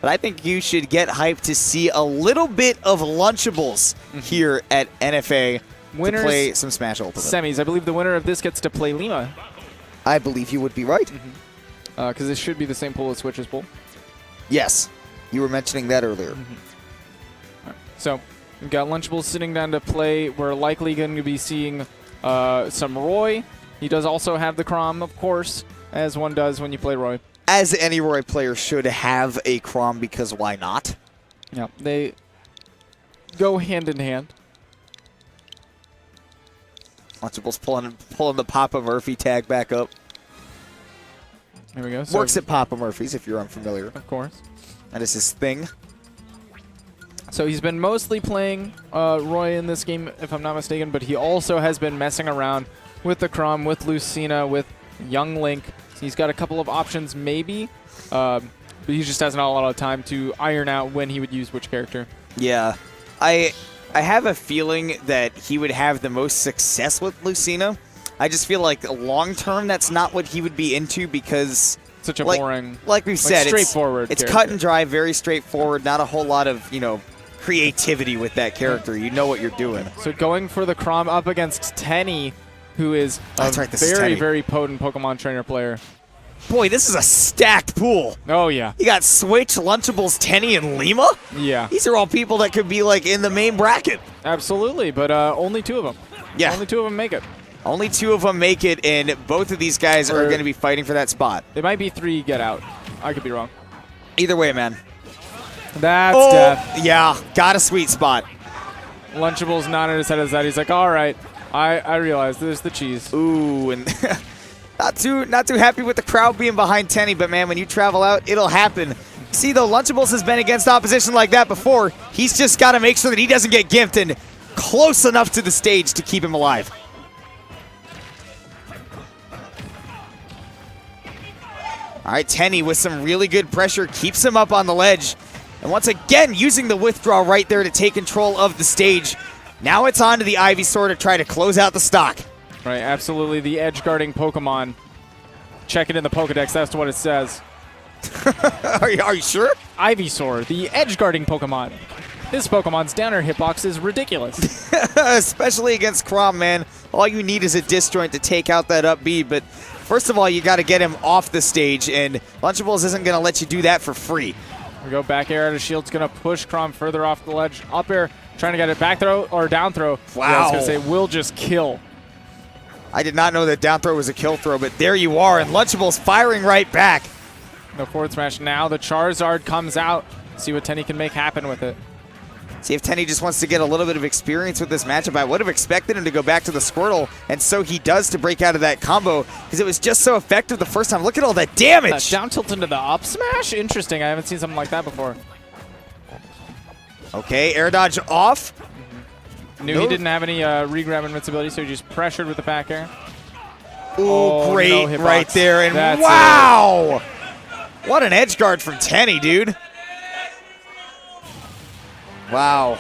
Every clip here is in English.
But I think you should get hyped to see a little bit of Lunchables here at NFA Winners, to play some Smash Ultimate. Semis. I believe the winner of this gets to play Lima. I believe you would be right. Because this should be the same pool as Switch's pool. Yes. You were mentioning that earlier. Right. So we've got Lunchables sitting down to play. We're likely going to be seeing some Roy. He does also have the Chrom, of course, as one does when you play Roy. As any Roy player should have a Chrom, because why not? Yeah, they go hand in hand. Lunchables pulling the Papa Murphy tag back up. There we go. Works at Papa Murphy's, if you're unfamiliar. Of course. That is his thing. So he's been mostly playing Roy in this game, if I'm not mistaken, but he also has been messing around with the Chrom, with Lucina, with Young Link. He's got a couple of options, maybe, but he just hasn't had a lot of time to iron out when he would use which character. Yeah. I have a feeling that he would have the most success with Lucina. I just feel like long-term, that's not what he would be into because... Such a boring... Like we've said, straightforward it's character. Cut and dry, very straightforward, not a whole lot of, creativity with that character. You know what you're doing. So going for the Chrom up against Tenni, who is a very, very potent Pokemon trainer player. Boy, this is a stacked pool. Oh, yeah. You got Switch, Lunchables, Tenni, and Lima? Yeah. These are all people that could be, in the main bracket. Absolutely, but only two of them. Yeah. Only two of them make it. Only two of them make it, and both of these guys are going to be fighting for that spot. It might be 3 get out. I could be wrong. Either way, man. That's death. Yeah, got a sweet spot. Lunchables nodded his head as that. He's like, all right, I realize there's the cheese. Ooh, and not too happy with the crowd being behind Tenni, but man, when you travel out, it'll happen. See, though, Lunchables has been against opposition like that before. He's just got to make sure that he doesn't get gimped and close enough to the stage to keep him alive. All right, Tenni with some really good pressure keeps him up on the ledge. And once again, using the withdrawal right there to take control of the stage. Now it's on to the Ivysaur to try to close out the stock. Right, absolutely. The edge-guarding Pokemon. Check it in the Pokedex. That's what it says. Are you sure? Ivysaur, the edge-guarding Pokemon. This Pokemon's downer hitbox is ridiculous. Especially against Chrom, man. All you need is a disjoint to take out that up B, but first of all, you got to get him off the stage, and Lunchables isn't going to let you do that for free. We go back air out of shield's going to push Chrom further off the ledge. Up air, trying to get it back throw or down throw. Wow. Yeah, I was going to say, will just kill. I did not know that down throw was a kill throw, but there you are, and Lunchables firing right back. No forward smash now. The Charizard comes out. See what Tenni can make happen with it. See if Tenni just wants to get a little bit of experience with this matchup. I would have expected him to go back to the Squirtle, and so he does to break out of that combo because it was just so effective the first time. Look at all that damage. Down tilt into the up smash? Interesting. I haven't seen something like that before. Okay, air dodge off. Knew he didn't have any regrab invincibility, so he just pressured with the back air. Ooh, great no right there. And That's wow! What an edge guard from Tenni, dude. Wow.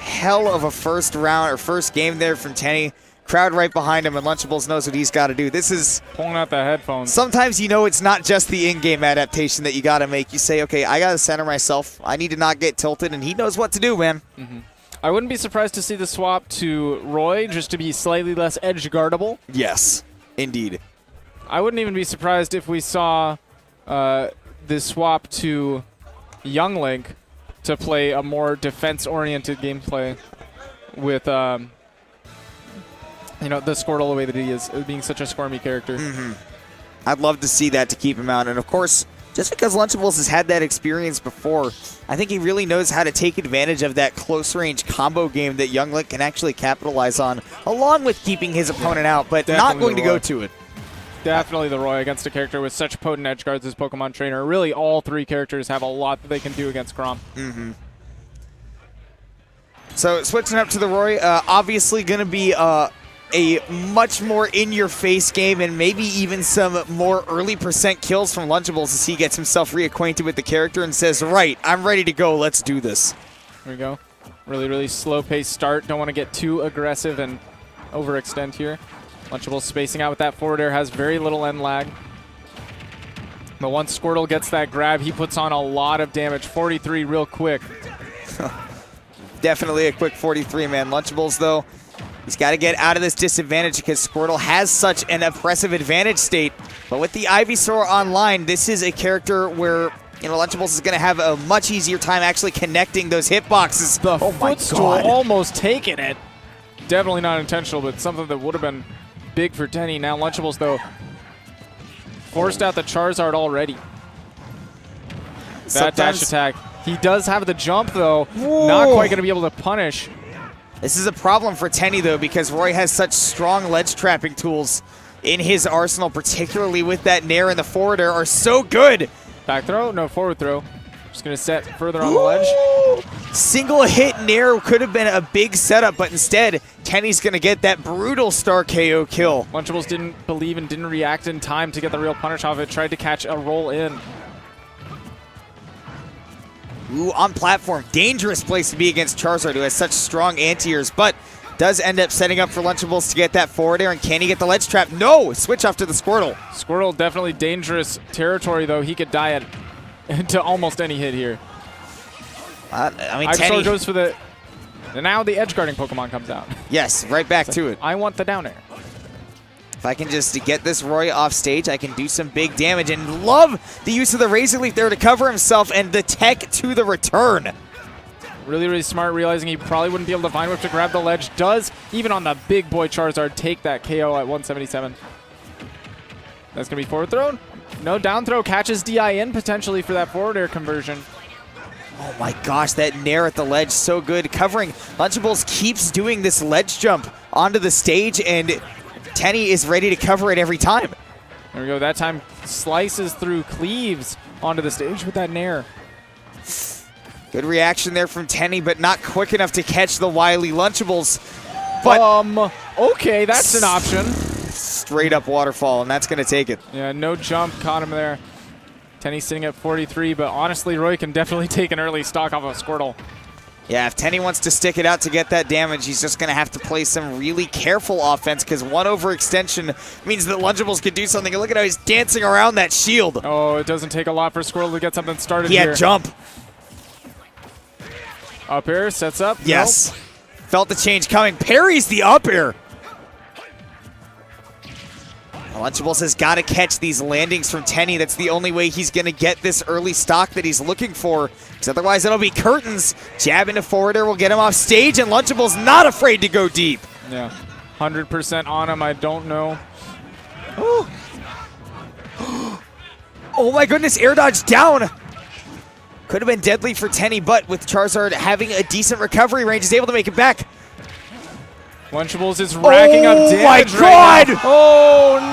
Hell of a first round or first game there from Tenni. Crowd right behind him, and Lunchables knows what he's got to do. This is... Pulling out the headphones. Sometimes you know it's not just the in-game adaptation that you got to make. You say, okay, I got to center myself. I need to not get tilted, and he knows what to do, man. I wouldn't be surprised to see the swap to Roy just to be slightly less edge-guardable. Yes, indeed. I wouldn't even be surprised if we saw the swap to Young Link to play a more defense-oriented gameplay with, the Squirtle the way that he is, being such a squirmy character. I'd love to see that to keep him out. And, of course, just because Lunchables has had that experience before, I think he really knows how to take advantage of that close-range combo game that Young Link can actually capitalize on, along with keeping his opponent out, but not going to go to it. Definitely the Roy against a character with such potent edge guards as Pokemon Trainer. Really, all 3 characters have a lot that they can do against Chrom. So, switching up to the Roy, obviously going to be a much more in-your-face game and maybe even some more early % kills from Lunchables as he gets himself reacquainted with the character and says, right, I'm ready to go, let's do this. Here we go. Really, really slow-paced start. Don't want to get too aggressive and overextend here. Lunchables spacing out with that forward air, has very little end lag. But once Squirtle gets that grab, he puts on a lot of damage. 43 real quick. Definitely a quick 43, man. Lunchables, though, he's got to get out of this disadvantage because Squirtle has such an oppressive advantage state. But with the Ivysaur online, this is a character where, you know, Lunchables is going to have a much easier time actually connecting those hitboxes. The footstool almost taking it. Definitely not intentional, but something that would have been big for Tenni. Now Lunchables, though, forced out the Charizard already. That dash attack. He does have the jump, though. Whoa. Not quite going to be able to punish. This is a problem for Tenni, though, because Roy has such strong ledge trapping tools in his arsenal, particularly with that Nair and the forward air are so good. Back throw? No, forward throw. Just going to set further on the ledge. Single hit Nair could have been a big setup, but instead, Tenni's going to get that brutal star KO kill. Lunchables didn't believe and didn't react in time to get the real punish off it. Tried to catch a roll in. Ooh, on platform. Dangerous place to be against Charizard, who has such strong anti-airs, but does end up setting up for Lunchables to get that forward air, and can he get the ledge trap? No! Switch off to the Squirtle. Squirtle definitely dangerous territory, though. He could die to almost any hit here. I mean, Tenni goes for the... And now the edge guarding Pokemon comes out. Yes, right back to it. I want the down air. If I can just get this Roy off stage, I can do some big damage, and love the use of the Razor Leaf there to cover himself and the tech to the return. Really, really smart, realizing he probably wouldn't be able to Vine Whip to grab the ledge. Does, even on the big boy Charizard, take that KO at 177. That's going to be forward thrown. No, down throw catches DIN potentially for that forward air conversion. Oh my gosh, that Nair at the ledge, so good. Covering, Lunchables keeps doing this ledge jump onto the stage, and Tenni is ready to cover it every time. There we go. That time slices through, cleaves onto the stage with that Nair. Good reaction there from Tenni, but not quick enough to catch the wily Lunchables. But okay, that's an option. Straight up waterfall, and that's going to take it. Yeah, no jump, caught him there. Tenni sitting at 43, but honestly, Roy can definitely take an early stock off of Squirtle. Yeah, if Tenni wants to stick it out to get that damage, he's just going to have to play some really careful offense, because one overextension means that Lunchables can do something. And look at how he's dancing around that shield. Oh, it doesn't take a lot for Squirtle to get something started here. Yeah, jump. Up air, sets up. Yes. Nope. Felt the change coming. Parries the up air. Lunchables has got to catch these landings from Tenni. That's the only way he's going to get this early stock that he's looking for. Because otherwise it'll be curtains. Jab into forward air will get him off stage, and Lunchables not afraid to go deep. Yeah, 100% on him. I don't know. Oh my goodness, air dodge down. Could have been deadly for Tenni, but with Charizard having a decent recovery range, he's able to make it back. Lunchables is racking up damage. Oh my God! Right now. Oh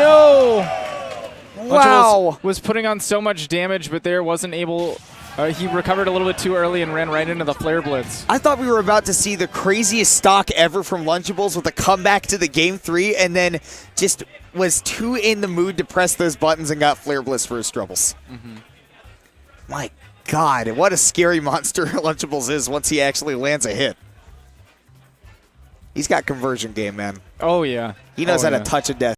no! Wow! Lunchables was putting on so much damage, but there wasn't able. He recovered a little bit too early and ran right into the Flare Blitz. I thought we were about to see the craziest stock ever from Lunchables with a comeback to the Game 3, and then just was too in the mood to press those buttons and got Flare Blitz for his troubles. My God, what a scary monster Lunchables is once he actually lands a hit. He's got conversion game, man. Oh, yeah. He knows how to touch a death.